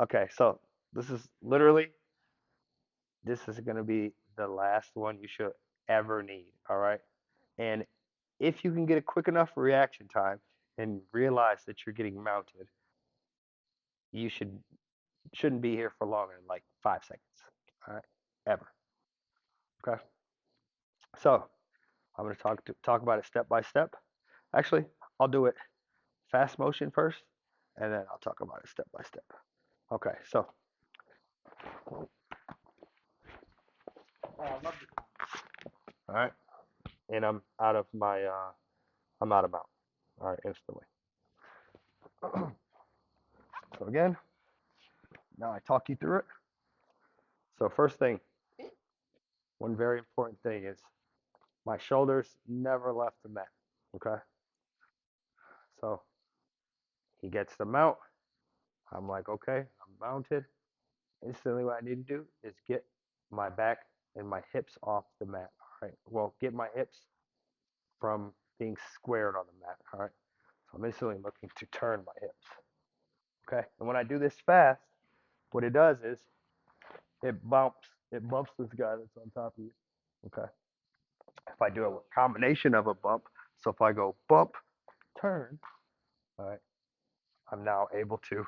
Okay, so this is going to be the last one you should ever need, all right? And if you can get a quick enough reaction time and realize that you're getting mounted, you shouldn't be here for longer than like 5 seconds, all right? Ever. Okay. So I'm going to talk about it step by step. Actually, I'll do it fast motion first, and then I'll talk about it step by step. Okay. So, all right, and I'm out of mount. All right, instantly. So again, now I talk you through it. So first thing, one very important thing is my shoulders never left the mat. Okay. So he gets the mount. I'm like, okay, I'm mounted. Instantly, what I need to do is get my back and my hips off the mat. All right. Well, get my hips from being squared on the mat. All right. So I'm instantly looking to turn my hips. Okay. And when I do this fast, what it does is it bumps this guy that's on top of you. Okay. If I do a combination of a bump, so if I go bump, turn, all right, I'm now able to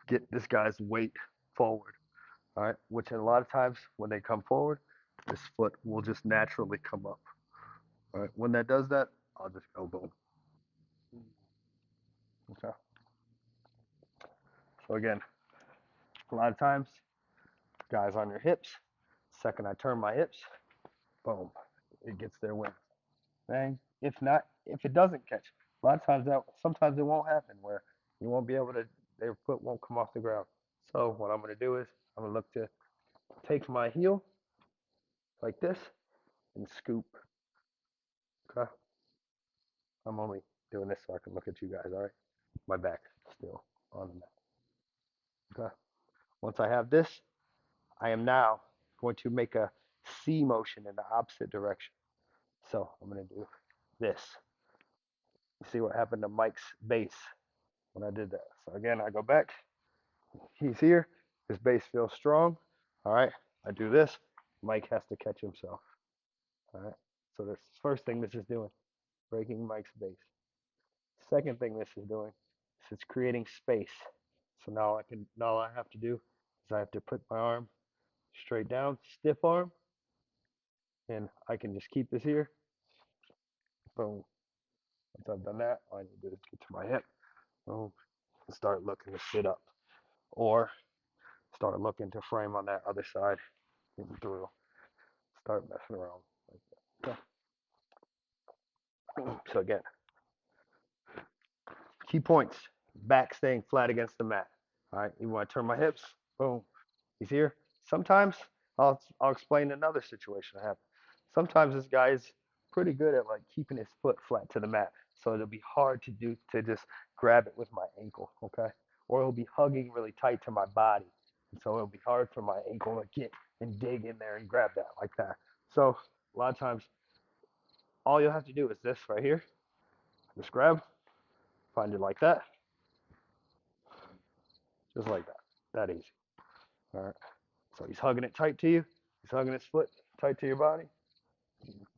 get this guy's weight forward. All right, which a lot of times when they come forward, this foot will just naturally come up. All right, when that does that, I'll just go boom. Okay. So again, a lot of times, guys on your hips. Second, I turn my hips, boom, it gets their wing. Bang. If not, if it doesn't catch, a lot of times sometimes it won't happen where you won't be able to, their foot won't come off the ground. So what I'm gonna do is I'm gonna look to take my heel like this and scoop. Okay. I'm only doing this so I can look at you guys. All right. My back still on the mat. Okay. Once I have this, I am now going to make a C motion in the opposite direction. So I'm going to do this. You see what happened to Mike's base when I did that. So again, I go back. He's here. His base feels strong. All right. I do this. Mike has to catch himself. All right. So this first thing this is doing, breaking Mike's base. Second thing this is doing is it's creating space. So now all I have to do is I have to put my arm straight down, stiff arm, and I can just keep this here. Boom. Once I've done that, all I need to do is get to my hip. Boom. And start looking to sit up. Or start looking to frame on that other side. Getting through. Start messing around like that. So again, key points. Back staying flat against the mat. All right. Even when I turn my hips, boom. He's here. Sometimes I'll explain another situation I have. Sometimes this guy is pretty good at like keeping his foot flat to the mat, so it'll be hard to just grab it with my ankle, okay? Or it'll be hugging really tight to my body, and so it'll be hard for my ankle to get and dig in there and grab that like that. So a lot of times, all you'll have to do is this right here. Just grab, find it like that, just like that. That easy. All right. So he's hugging it tight to you. He's hugging his foot tight to your body.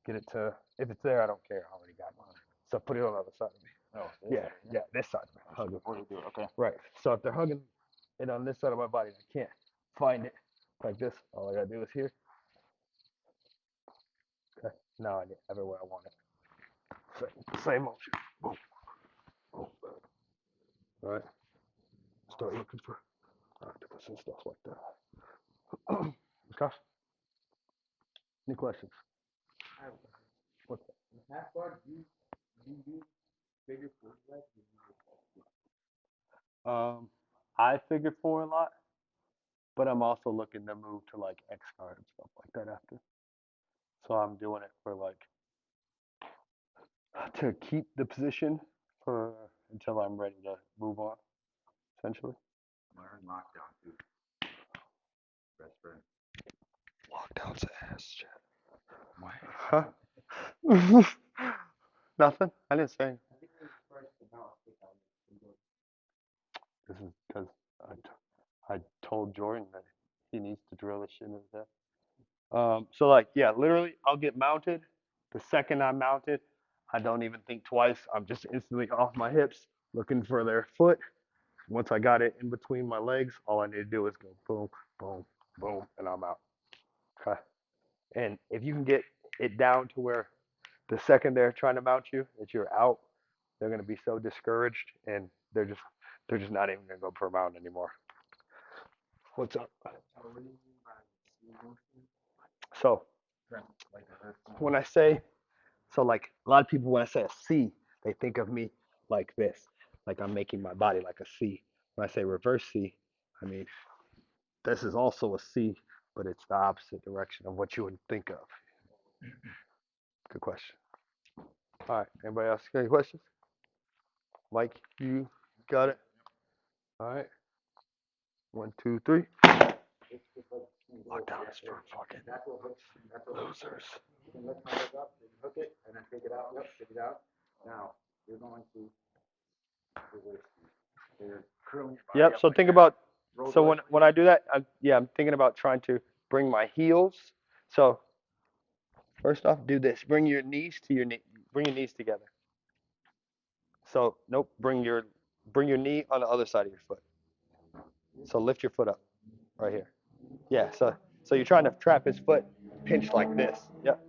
Get it to, if it's there, I don't care. I already got mine. So put it on the other side of me. Oh, Yeah, yeah, this side. Hug it. before you do it. Okay. Right. So if they're hugging it on this side of my body, I can't find it like this. All I gotta do is here. Okay. Now I get everywhere I want it. Same motion. Boom, boom. All right. Start looking for octopus and stuff like that. Okay. Any questions? What's that? Half guard, you use bigger foot legs. I figured four a lot, but I'm also looking to move to like X guard and stuff like that after. So I'm doing it for like to keep the position for until I'm ready to move on, essentially. Learn lockdown too. Best friend. Lockdown's ass, chat. Why? Huh? Nothing. I didn't say. I think it was first about This is because I told Jordan that he needs to drill this shit in his head. So like, yeah, literally, I'll get mounted. The second I'm mounted, I don't even think twice. I'm just instantly off my hips, looking for their foot. Once I got it in between my legs, all I need to do is go boom, boom, boom, and I'm out. Okay. And if you can get it down to where the second they're trying to mount you, that you're out, they're gonna be so discouraged, and they're just not even gonna go for a mount anymore. What's up? So what do you mean by slow motion? So Like a hurt when I say so, like a lot of people when I say a C, they think of me like this, like I'm making my body like a C. When I say reverse C, I mean this is also a C, but it's the opposite direction of what you would think of. Good question. All right, anybody else got any questions? Mike, you got it. All right, 1, 2, 3. Lockdown is for fucking losers. You can lift my leg up, then hook it, and then take it out. Yep, take it out. Now you're going to reverse. So you're curling your body Yep. up So like think that. about. Roll So the when leg when I do that, I'm thinking about trying to bring my heels. So first off, do this. Bring your knees to your knee. Bring your knees together. So nope. Bring your knee on the other side of your foot. So lift your foot up right here. Yeah. So you're trying to trap his foot, pinch like this. Yep.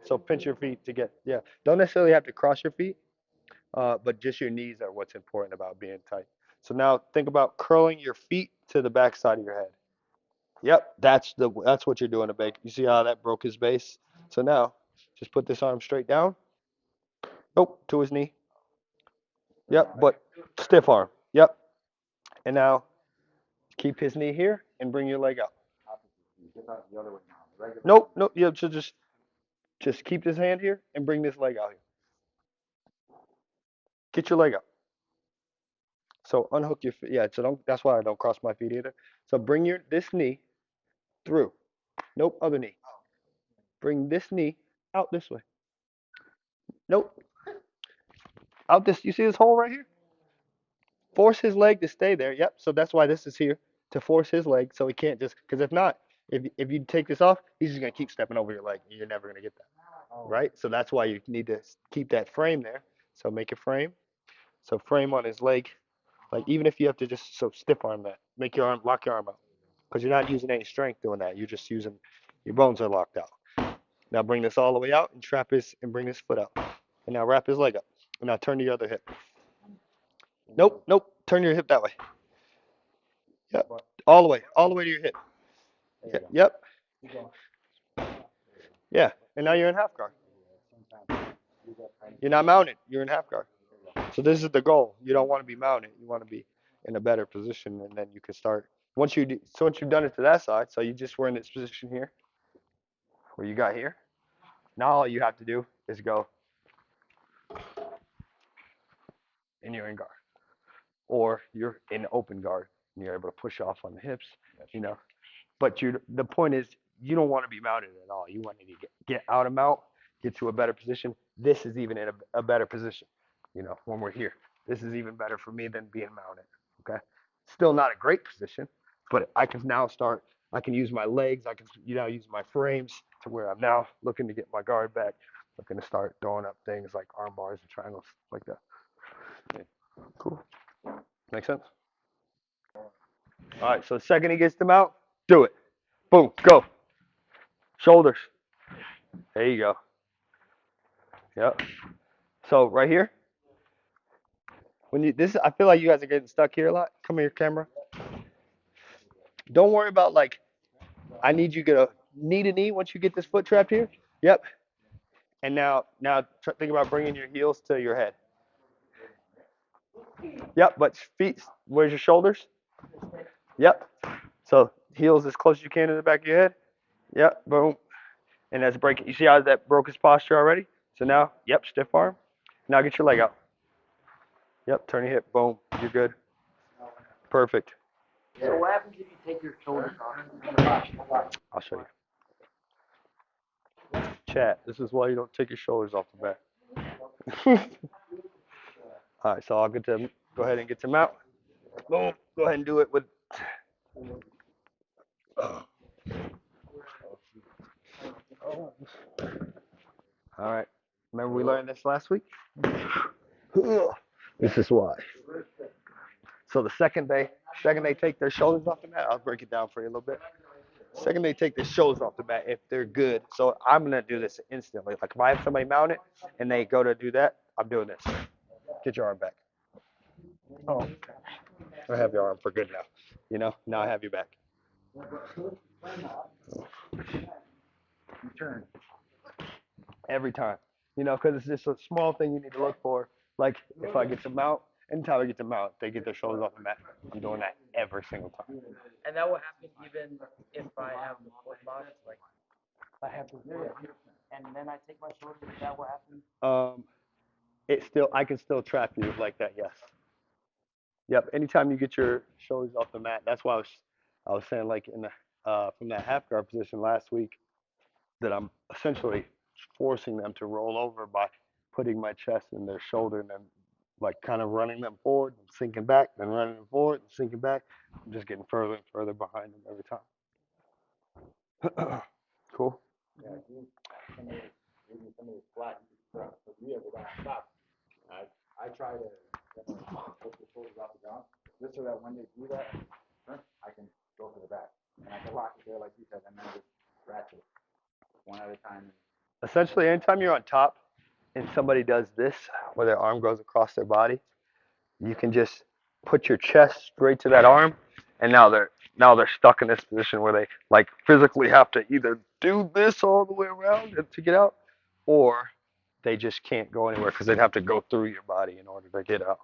So pinch your feet to get. Yeah. Don't necessarily have to cross your feet, but just your knees are what's important about being tight. So now think about curling your feet to the back side of your head. Yep, that's what you're doing to bake. You see how that broke his base? So now, just put this arm straight down. Nope, to his knee. Yep, but stiff arm. Yep. And now keep his knee here and bring your leg out. Get out the other way now. Regular. Nope, nope. Yep. So just keep this hand here and bring this leg out here. Get your leg out. So unhook your feet. Yeah. So don't. That's why I don't cross my feet either. So bring your this knee through. Nope, other knee. Bring this knee out this way. Nope, out this. You see this hole right here? Force his leg to stay there. Yep. So that's why this is here to force his leg, so he can't just. Because if not, if you take this off, he's just gonna keep stepping over your leg, and you're never gonna get that. Right. So that's why you need to keep that frame there. So make a frame. So frame on his leg. Like even if you have to just so stiff arm that, make your arm lock your arm out, because you're not using any strength doing that. You're just using your bones are locked out. Now bring this all the way out and trap his and bring his foot out. And now wrap his leg up. And now turn to your other hip. Nope, nope. Turn your hip that way. Yep. All the way to your hip. Yep. Yeah. And now you're in half guard. You're not mounted. You're in half guard. So this is the goal. You don't want to be mounted. You want to be in a better position, and then you can start. Once you've done it to that side, so you just were in this position here, where you got here. Now all you have to do is go, and you're in guard, or you're in open guard, and you're able to push off on the hips. You know, but the point is you don't want to be mounted at all. You want to get out of mount, get to a better position. This is even in a better position. When we're here, this is even better for me than being mounted. Okay, still not a great position, but I can now start. I can use my legs. I can use my frames to where I'm now looking to get my guard back. Looking to start throwing up things like arm bars and triangles like that. Yeah. Cool. Make sense? All right. So the second he gets them out, do it. Boom. Go. Shoulders. There you go. Yep. So right here, I feel like you guys are getting stuck here a lot. Come here, camera. Don't worry about like, I need you to get a knee to knee once you get this foot trapped here. Yep. And now think about bringing your heels to your head. Yep. But feet, where's your shoulders? Yep. So heels as close as you can to the back of your head. Yep. Boom. And that's breaking. You see how that broke his posture already? So now, yep, stiff arm. Now get your leg out. Yep. Turn your hip. Boom. You're good. Perfect. So what happens if you take your shoulders off? I'll show you. Chat. This is why you don't take your shoulders off the back. All right, so I'll go ahead and get them out. Boom. Go ahead and do it with All right. Remember we learned this last week? This is why. So the second they take their shoulders off the mat, I'll break it down for you a little bit. Second they take their shoulders off the mat, if they're good. So I'm gonna do this instantly. Like if I have somebody mount it and they go to do that, I'm doing this. Get your arm back. Oh, I have your arm for good now. You know, now I have you back. Turn. Every time. You know, because it's just a small thing you need to look for. Like if I get to mount, anytime I get to mount, they get their shoulders off the mat. I'm doing that every single time. And that will happen even if I have the foot locked, like if I have the foot and then I take my shoulders, that will happen. I can still trap you like that. Yes. Yep. Anytime you get your shoulders off the mat, that's why I was saying like in the from that half guard position last week that I'm essentially forcing them to roll over by putting my chest in their shoulder and then like kind of running them forward and sinking back, then running them forward and sinking back. I'm just getting further and further behind them every time. Cool. Yeah, somebody flat, so you have to go stop. I try to put the shoulders off the ground, just so that when they do that, I can go for the back. And I can lock it there like you said, and then just ratchet one at a time. Essentially, anytime you're on top and somebody does this, where their arm goes across their body, you can just put your chest straight to that arm, and now they're stuck in this position where they like physically have to either do this all the way around to get out, or they just can't go anywhere because they'd have to go through your body in order to get out.